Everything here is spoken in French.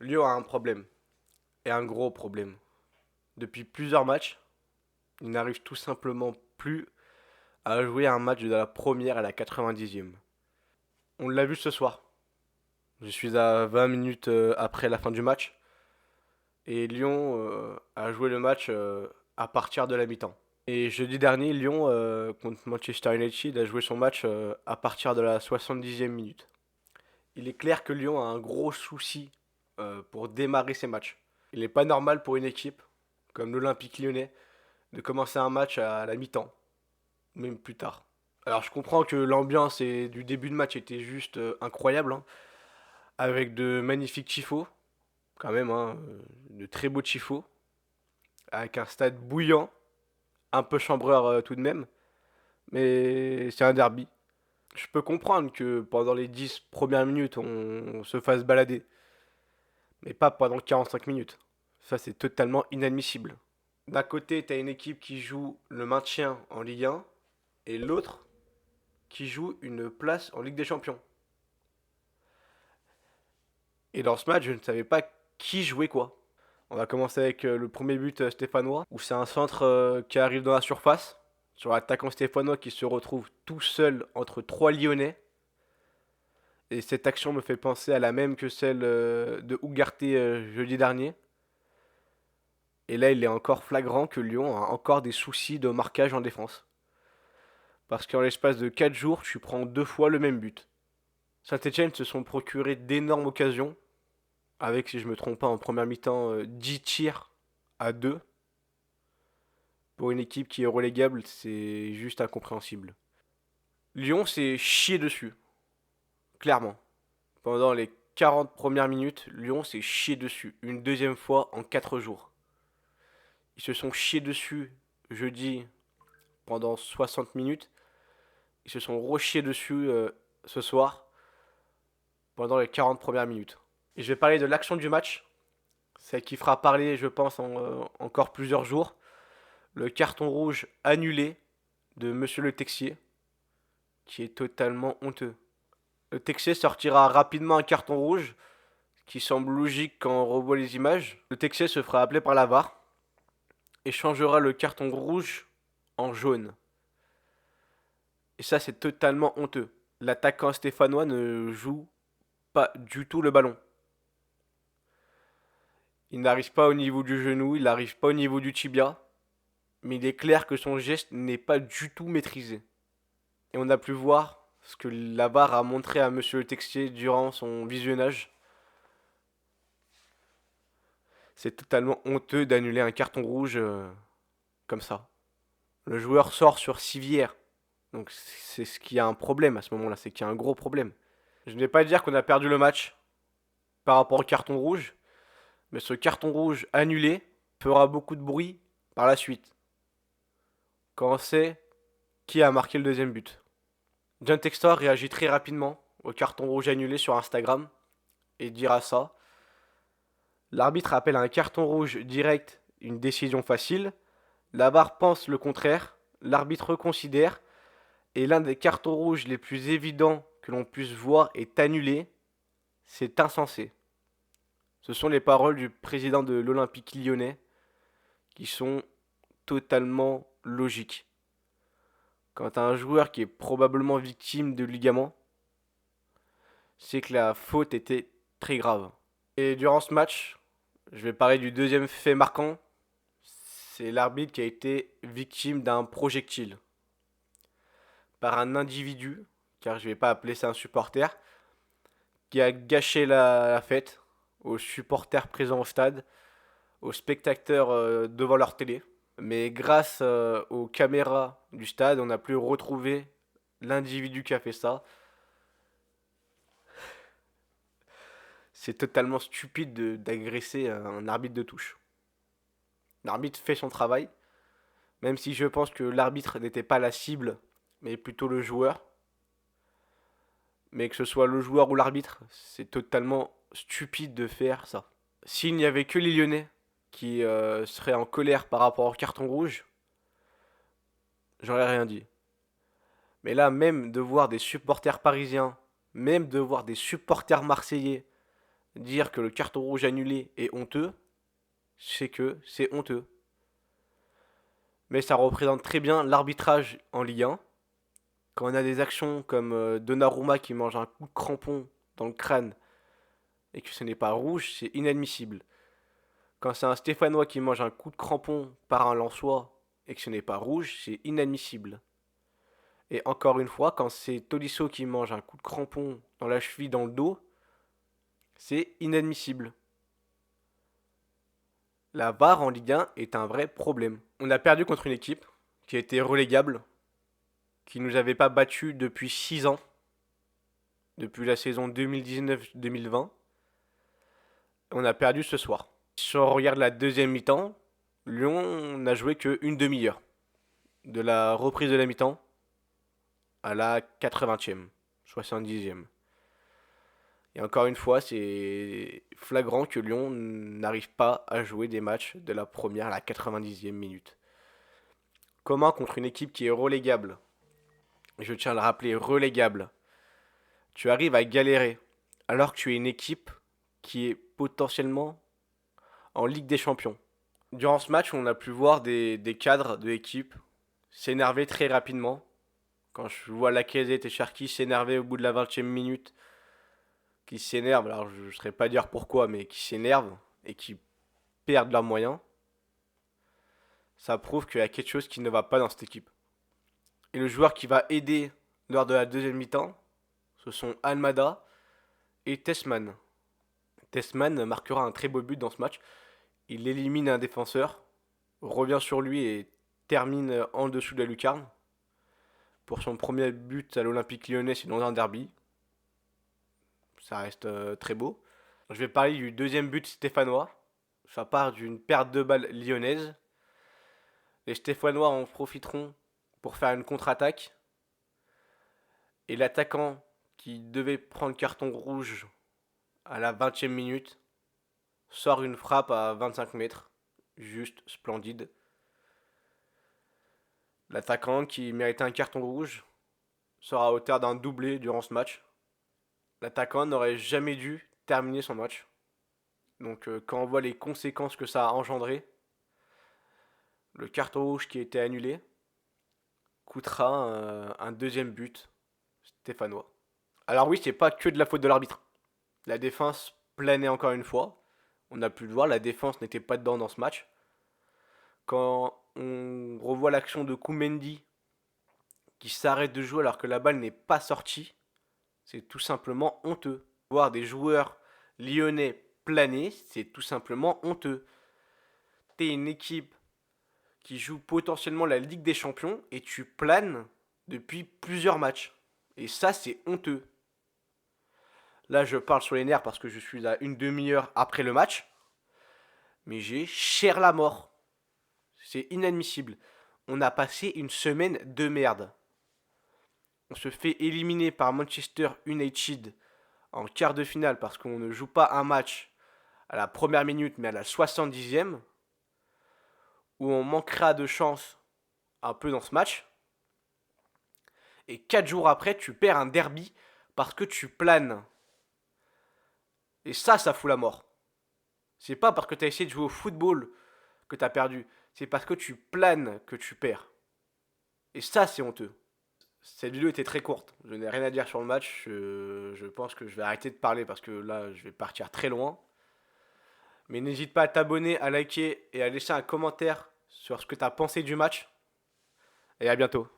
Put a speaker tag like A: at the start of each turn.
A: Lyon a un problème, et un gros problème. Depuis plusieurs matchs, il n'arrive tout simplement plus à jouer un match de la première à la 90e. On l'a vu ce soir. Je suis à 20 minutes après la fin du match, et Lyon a joué le match à partir de la mi-temps. Et jeudi dernier, Lyon contre Manchester United a joué son match à partir de la 70e minute. Il est clair que Lyon a un gros souci pour démarrer ses matchs. Il n'est pas normal pour une équipe comme l'Olympique lyonnais de commencer un match à la mi-temps, même plus tard. Alors je comprends que l'ambiance du début de match était juste incroyable, hein, avec de magnifiques tifos, quand même, hein, de très beaux tifos, avec un stade bouillant, un peu chambreur tout de même, mais c'est un derby. Je peux comprendre que pendant les 10 premières minutes, on se fasse balader, mais pas pendant 45 minutes. Ça, c'est totalement inadmissible. D'un côté, t'as une équipe qui joue le maintien en Ligue 1, et l'autre qui joue une place en Ligue des Champions. Et dans ce match, je ne savais pas qui jouait quoi. On va commencer avec le premier but stéphanois, où c'est un centre qui arrive dans la surface, sur l'attaquant stéphanois qui se retrouve tout seul entre trois Lyonnais. Et cette action me fait penser à la même que celle de Ougarté jeudi dernier. Et là, il est encore flagrant que Lyon a encore des soucis de marquage en défense. Parce qu'en l'espace de 4 jours, tu prends deux fois le même but. Saint-Etienne se sont procurés d'énormes occasions, avec, si je me trompe pas, en première mi-temps, 10 tirs à 2. Pour une équipe qui est relégable, c'est juste incompréhensible. Lyon s'est chié dessus, clairement. Pendant les 40 premières minutes, Lyon s'est chié dessus, une deuxième fois en 4 jours. Ils se sont chiés dessus jeudi pendant 60 minutes. Ils se sont rechiés dessus ce soir pendant les 40 premières minutes. Et je vais parler de l'action du match, celle qui fera parler, je pense, encore plusieurs jours. Le carton rouge annulé de Monsieur Le Texier, qui est totalement honteux. Le Texier sortira rapidement un carton rouge, qui semble logique quand on revoit les images. Le Texier se fera appeler par la VAR et changera le carton rouge en jaune. Et ça, c'est totalement honteux. L'attaquant stéphanois ne joue pas du tout le ballon. Il n'arrive pas au niveau du genou, il n'arrive pas au niveau du tibia, mais il est clair que son geste n'est pas du tout maîtrisé. Et on a pu voir ce que la VAR a montré à Monsieur le Texier durant son visionnage. C'est totalement honteux d'annuler un carton rouge comme ça. Le joueur sort sur civière. Donc c'est ce qui a un problème à ce moment-là, c'est qu'il y a un gros problème. Je ne vais pas dire qu'on a perdu le match par rapport au carton rouge, mais ce carton rouge annulé fera beaucoup de bruit par la suite, quand on sait qui a marqué le deuxième but. John Textor réagit très rapidement au carton rouge annulé sur Instagram et dira ça. L'arbitre appelle un carton rouge direct une décision facile. La VAR pense le contraire. L'arbitre reconsidère. Et l'un des cartons rouges les plus évidents que l'on puisse voir est annulé. C'est insensé. Ce sont les paroles du président de l'Olympique lyonnais qui sont totalement logiques. Quand un joueur qui est probablement victime de ligaments, c'est que la faute était très grave. Et durant ce match, je vais parler du deuxième fait marquant. C'est l'arbitre qui a été victime d'un projectile par un individu, car je ne vais pas appeler ça un supporter, qui a gâché la fête aux supporters présents au stade, aux spectateurs devant leur télé. Mais grâce aux caméras du stade, on a pu retrouver l'individu qui a fait ça. C'est totalement stupide d'agresser un arbitre de touche. L'arbitre fait son travail, même si je pense que l'arbitre n'était pas la cible, mais plutôt le joueur. Mais que ce soit le joueur ou l'arbitre, c'est totalement stupide de faire ça. S'il n'y avait que les Lyonnais qui seraient en colère par rapport au carton rouge, j'aurais rien dit. Mais là, même de voir des supporters parisiens, même de voir des supporters marseillais dire que le carton rouge annulé est honteux, c'est que c'est honteux. Mais ça représente très bien l'arbitrage en Ligue 1. Quand on a des actions comme Donnarumma qui mange un coup de crampon dans le crâne et que ce n'est pas rouge, c'est inadmissible. Quand c'est un Stéphanois qui mange un coup de crampon par un Lensois et que ce n'est pas rouge, c'est inadmissible. Et encore une fois, quand c'est Tolisso qui mange un coup de crampon dans la cheville, dans le dos, c'est inadmissible. La VAR en Ligue 1 est un vrai problème. On a perdu contre une équipe qui a été relégable, qui ne nous avait pas battus depuis 6 ans, depuis la saison 2019-2020. On a perdu ce soir. Si on regarde la deuxième mi-temps, Lyon n'a joué qu'une demi-heure. De la reprise de la mi-temps à la 80e, 70e. Et encore une fois, c'est flagrant que Lyon n'arrive pas à jouer des matchs de la première à la 90e minute. Comment contre une équipe qui est relégable, je tiens à le rappeler, relégable, tu arrives à galérer alors que tu es une équipe qui est potentiellement en Ligue des Champions. Durant ce match, on a pu voir des cadres de l'équipe s'énerver très rapidement. Quand je vois Lacazette et Cherki s'énerver au bout de la 20e minute, qui s'énervent, alors je ne saurais pas dire pourquoi, mais qui s'énervent et qui perdent leurs moyens, ça prouve qu'il y a quelque chose qui ne va pas dans cette équipe. Et le joueur qui va aider lors de la deuxième mi-temps, ce sont Almada et Tessman. Tessman marquera un très beau but dans ce match. Il élimine un défenseur, revient sur lui et termine en dessous de la lucarne. Pour son premier but à l'Olympique Lyonnais, c'est dans un derby. Ça reste très beau. Je vais parler du deuxième but stéphanois. Ça part d'une perte de balle lyonnaise. Les Stéphanois en profiteront pour faire une contre-attaque. Et l'attaquant qui devait prendre carton rouge à la 20e minute sort une frappe à 25 mètres. Juste splendide. L'attaquant qui méritait un carton rouge sera à hauteur d'un doublé durant ce match. L'attaquant n'aurait jamais dû terminer son match. Donc quand on voit les conséquences que ça a engendré, le carton rouge qui a été annulé coûtera un deuxième but stéphanois. Alors oui, c'est pas que de la faute de l'arbitre. La défense planait encore une fois. On a pu le voir, la défense n'était pas dedans dans ce match. Quand on revoit l'action de Koumendi qui s'arrête de jouer alors que la balle n'est pas sortie, c'est tout simplement honteux. Voir des joueurs lyonnais planer, c'est tout simplement honteux. T'es une équipe qui joue potentiellement la Ligue des Champions et tu planes depuis plusieurs matchs. Et ça, c'est honteux. Là, je parle sur les nerfs parce que je suis à une demi-heure après le match. Mais j'ai cher la mort. C'est inadmissible. On a passé une semaine de merde. On se fait éliminer par Manchester United en quart de finale parce qu'on ne joue pas un match à la première minute mais à la 70e. Où on manquera de chance un peu dans ce match. Et 4 jours après, tu perds un derby parce que tu planes. Et ça fout la mort. C'est pas parce que tu as essayé de jouer au football que tu as perdu. C'est parce que tu planes que tu perds. Et ça, c'est honteux. Cette vidéo était très courte. Je n'ai rien à dire sur le match. Je pense que je vais arrêter de parler parce que là, je vais partir très loin. Mais n'hésite pas à t'abonner, à liker et à laisser un commentaire sur ce que tu as pensé du match. Et à bientôt.